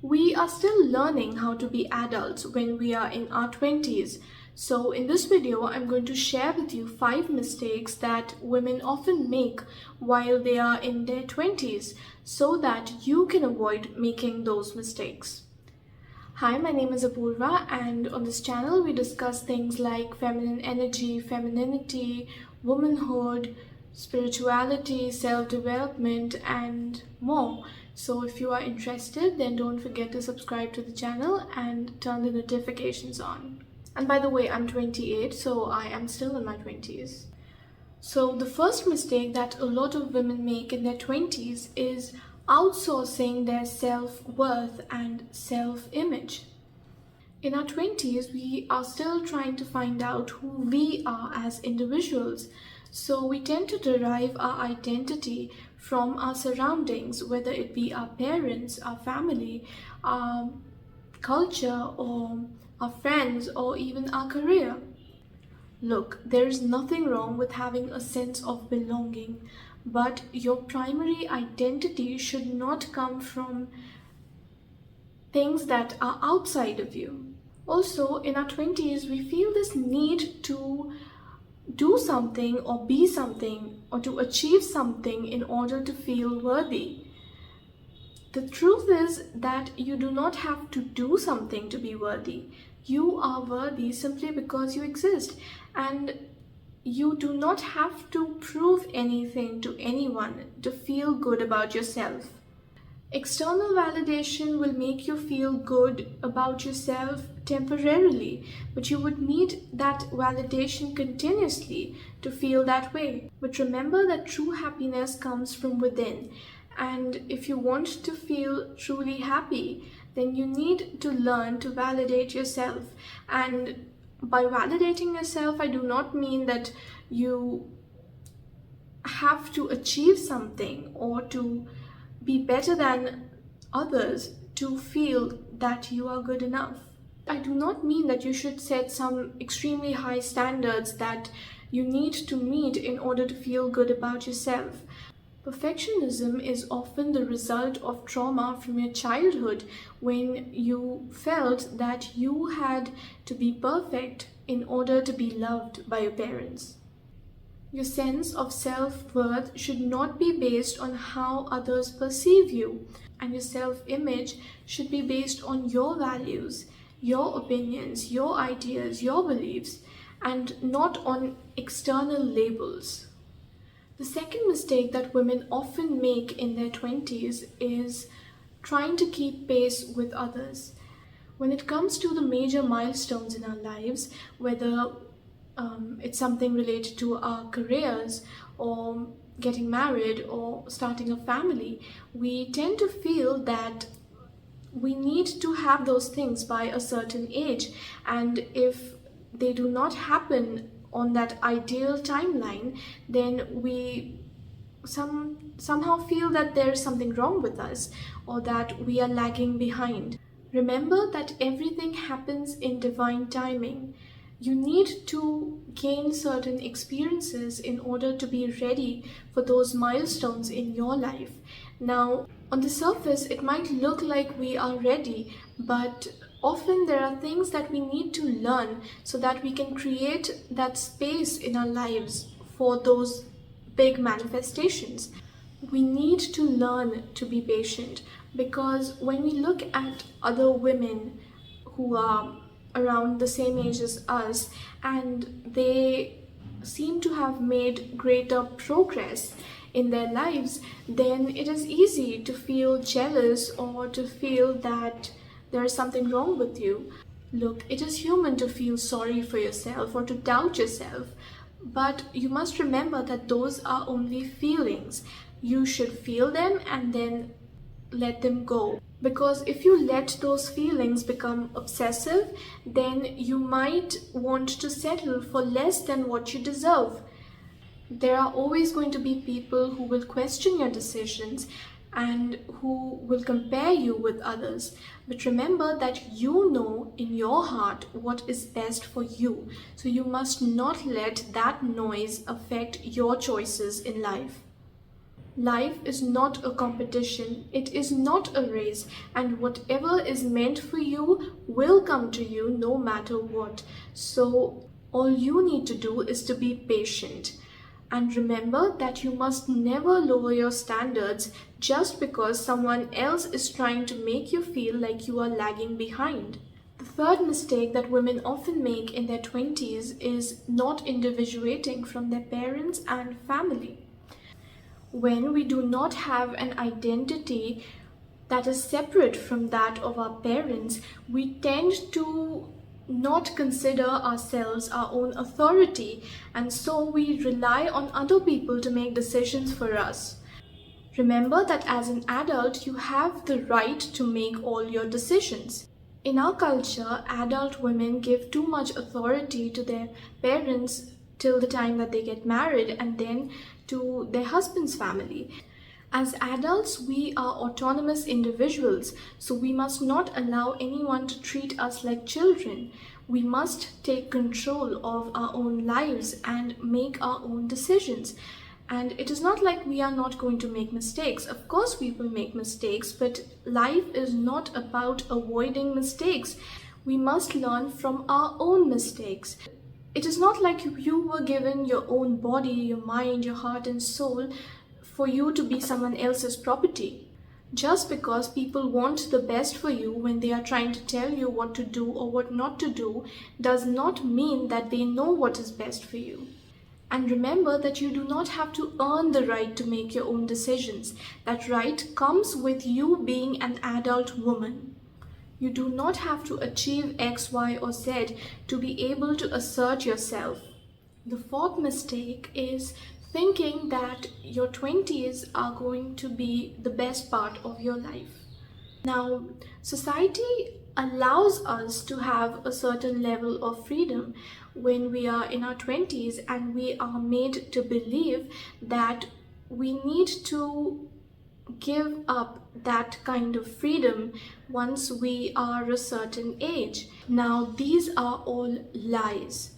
We are still learning how to be adults when we are in our 20s. So in this video, I'm going to share with you 5 mistakes that women often make while they are in their 20s so that you can avoid making those mistakes. Hi, my name is Apoorva, and on this channel we discuss things like feminine energy, femininity, womanhood, spirituality, self-development, and more. So if you are interested, then don't forget to subscribe to the channel and turn the notifications on. And by the way, I'm 28, so I am still in my 20s. So the first mistake that a lot of women make in their 20s is outsourcing their self-worth and self-image. In our 20s, we are still trying to find out who we are as individuals. So we tend to derive our identity from our surroundings, whether it be our parents, our family, our culture, or our friends, or even our career. Look, there is nothing wrong with having a sense of belonging, but your primary identity should not come from things that are outside of you. Also, in our 20s, we feel this need to do something or be something or to achieve something in order to feel worthy. The truth is that you do not have to do something to be worthy. You are worthy simply because you exist, and you do not have to prove anything to anyone to feel good about yourself. External validation will make you feel good about yourself temporarily, but you would need that validation continuously to feel that way. But remember that true happiness comes from within, and if you want to feel truly happy, then you need to learn to validate yourself. And by validating yourself, I do not mean that you have to achieve something or to be better than others to feel that you are good enough. I do not mean that you should set some extremely high standards that you need to meet in order to feel good about yourself. Perfectionism is often the result of trauma from your childhood when you felt that you had to be perfect in order to be loved by your parents. Your sense of self-worth should not be based on how others perceive you, and your self-image should be based on your values, your opinions, your ideas, your beliefs, and not on external labels. The second mistake that women often make in their 20s is trying to keep pace with others. When it comes to the major milestones in our lives, whether it's something related to our careers or getting married or starting a family, we tend to feel that we need to have those things by a certain age, and if they do not happen on that ideal timeline, then we somehow feel that there is something wrong with us or that we are lagging behind. Remember that everything happens in divine timing. You need to gain certain experiences in order to be ready for those milestones in your life. Now, on the surface, it might look like we are ready, but often there are things that we need to learn so that we can create that space in our lives for those big manifestations. We need to learn to be patient, because when we look at other women who are around the same age as us and they seem to have made greater progress in their lives, then it is easy to feel jealous or to feel that there is something wrong with you. Look, it is human to feel sorry for yourself or to doubt yourself, but you must remember that those are only feelings. You should feel them and then let them go. Because if you let those feelings become obsessive, then you might want to settle for less than what you deserve. There are always going to be people who will question your decisions and who will compare you with others. But remember that you know in your heart what is best for you. So you must not let that noise affect your choices in life. Life is not a competition, it is not a race, and whatever is meant for you will come to you no matter what. So, all you need to do is to be patient. And remember that you must never lower your standards just because someone else is trying to make you feel like you are lagging behind. The third mistake that women often make in their 20s is not individuating from their parents and family. When we do not have an identity that is separate from that of our parents, we tend to not consider ourselves our own authority, and so we rely on other people to make decisions for us. Remember that as an adult, you have the right to make all your decisions. In our culture, adult women give too much authority to their parents till the time that they get married and then to their husband's family. As adults, we are autonomous individuals, so we must not allow anyone to treat us like children. We must take control of our own lives and make our own decisions. And it is not like we are not going to make mistakes. Of course, we will make mistakes, but life is not about avoiding mistakes. We must learn from our own mistakes. It is not like you were given your own body, your mind, your heart and soul for you to be someone else's property. Just because people want the best for you when they are trying to tell you what to do or what not to do does not mean that they know what is best for you. And remember that you do not have to earn the right to make your own decisions. That right comes with you being an adult woman. You do not have to achieve X, Y, or Z to be able to assert yourself. The fourth mistake is thinking that your 20s are going to be the best part of your life. Now, society allows us to have a certain level of freedom when we are in our 20s, and we are made to believe that we need to give up that kind of freedom once we are a certain age. Now, these are all lies.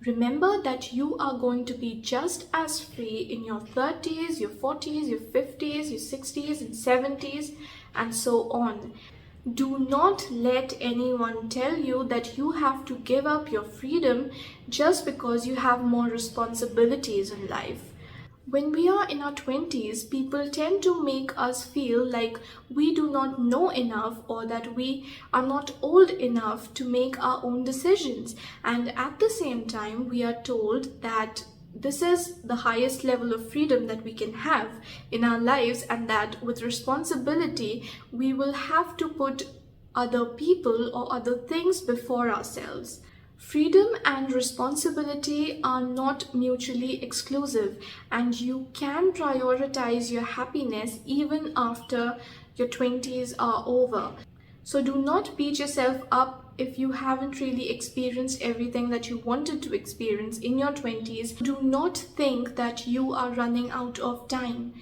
Remember that you are going to be just as free in your 30s, your 40s, your 50s, your 60s and 70s, and so on. Do not let anyone tell you that you have to give up your freedom just because you have more responsibilities in life. When we are in our 20s, people tend to make us feel like we do not know enough or that we are not old enough to make our own decisions. And at the same time, we are told that this is the highest level of freedom that we can have in our lives, and that with responsibility, we will have to put other people or other things before ourselves. Freedom and responsibility are not mutually exclusive, and you can prioritize your happiness even after your 20s are over. So do not beat yourself up if you haven't really experienced everything that you wanted to experience in your 20s. Do not think that you are running out of time.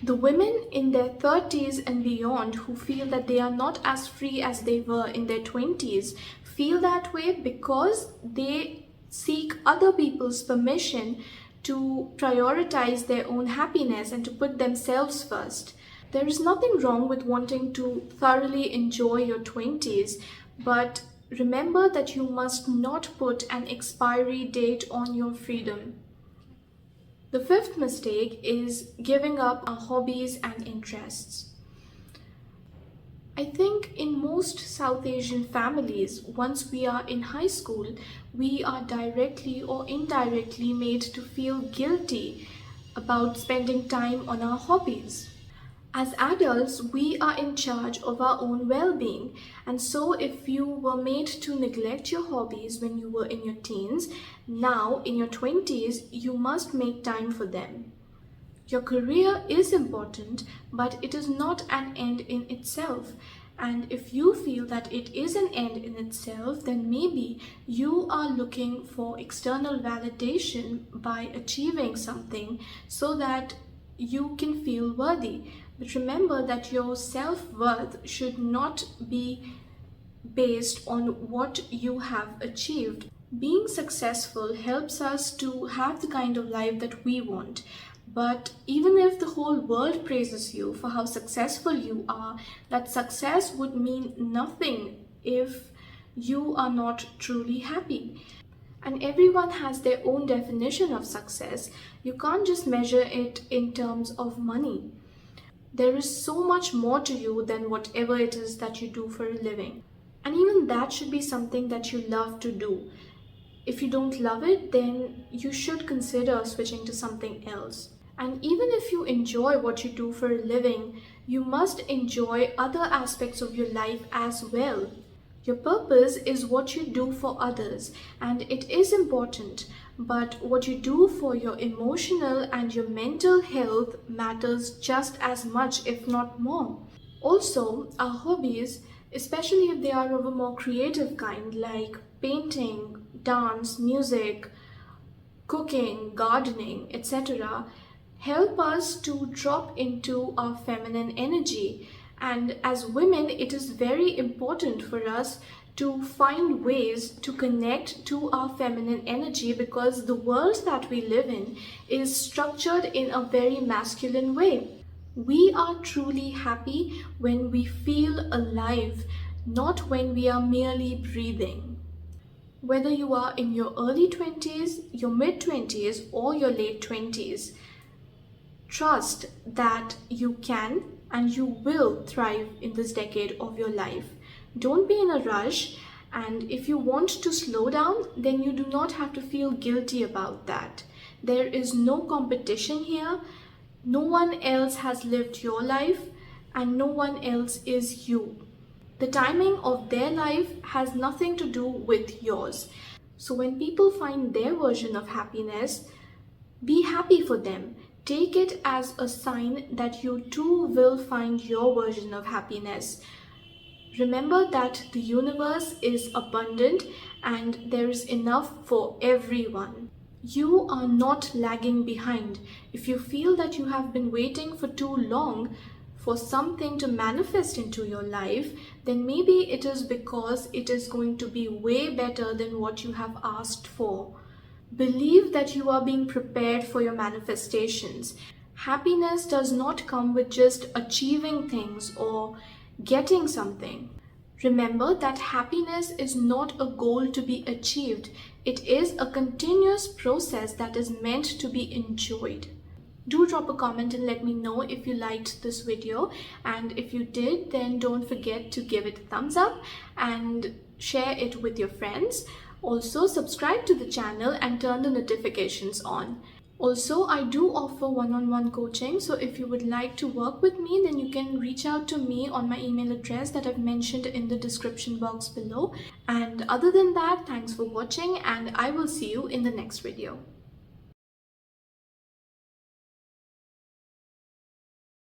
The women in their 30s and beyond who feel that they are not as free as they were in their 20s feel that way because they seek other people's permission to prioritize their own happiness and to put themselves first. There is nothing wrong with wanting to thoroughly enjoy your 20s, but remember that you must not put an expiry date on your freedom. The fifth mistake is giving up our hobbies and interests. I think in most South Asian families, once we are in high school, we are directly or indirectly made to feel guilty about spending time on our hobbies. As adults, we are in charge of our own well-being, and so if you were made to neglect your hobbies when you were in your teens, now in your 20s, you must make time for them. Your career is important, but it is not an end in itself. And if you feel that it is an end in itself, then maybe you are looking for external validation by achieving something so that you can feel worthy. But remember that your self-worth should not be based on what you have achieved. Being successful helps us to have the kind of life that we want, But even if the whole world praises you for how successful you are, that success would mean nothing if you are not truly happy. And everyone has their own definition of success. You can't just measure it in terms of money. There is so much more to you than whatever it is that you do for a living. And even that should be something that you love to do. If you don't love it, then you should consider switching to something else. And even if you enjoy what you do for a living, you must enjoy other aspects of your life as well. Your purpose is what you do for others, and it is important, but what you do for your emotional and your mental health matters just as much, if not more. Also, our hobbies, especially if they are of a more creative kind like painting, dance, music, cooking, gardening, etc., help us to drop into our feminine energy. And as women, it is very important for us to find ways to connect to our feminine energy, because the world that we live in is structured in a very masculine way. We are truly happy when we feel alive, not when we are merely breathing. Whether you are in your early 20s, your mid 20s, or your late 20s, trust that you can and you will thrive in this decade of your life. Don't be in a rush, and if you want to slow down, then you do not have to feel guilty about that. There is no competition here. No one else has lived your life, and no one else is you. The timing of their life has nothing to do with yours. So when people find their version of happiness, be happy for them. Take it as a sign that you too will find your version of happiness. Remember that the universe is abundant and there is enough for everyone. You are not lagging behind. If you feel that you have been waiting for too long for something to manifest into your life, then maybe it is because it is going to be way better than what you have asked for. Believe that you are being prepared for your manifestations. Happiness does not come with just achieving things or getting something. Remember that happiness is not a goal to be achieved. It is a continuous process that is meant to be enjoyed. Do drop a comment and let me know if you liked this video, and if you did, then don't forget to give it a thumbs up and share it with your friends. Also, subscribe to the channel and turn the notifications on. Also, I do offer one-on-one coaching, so if you would like to work with me, then you can reach out to me on my email address that I've mentioned in the description box below. And other than that, thanks for watching, and I will see you in the next video.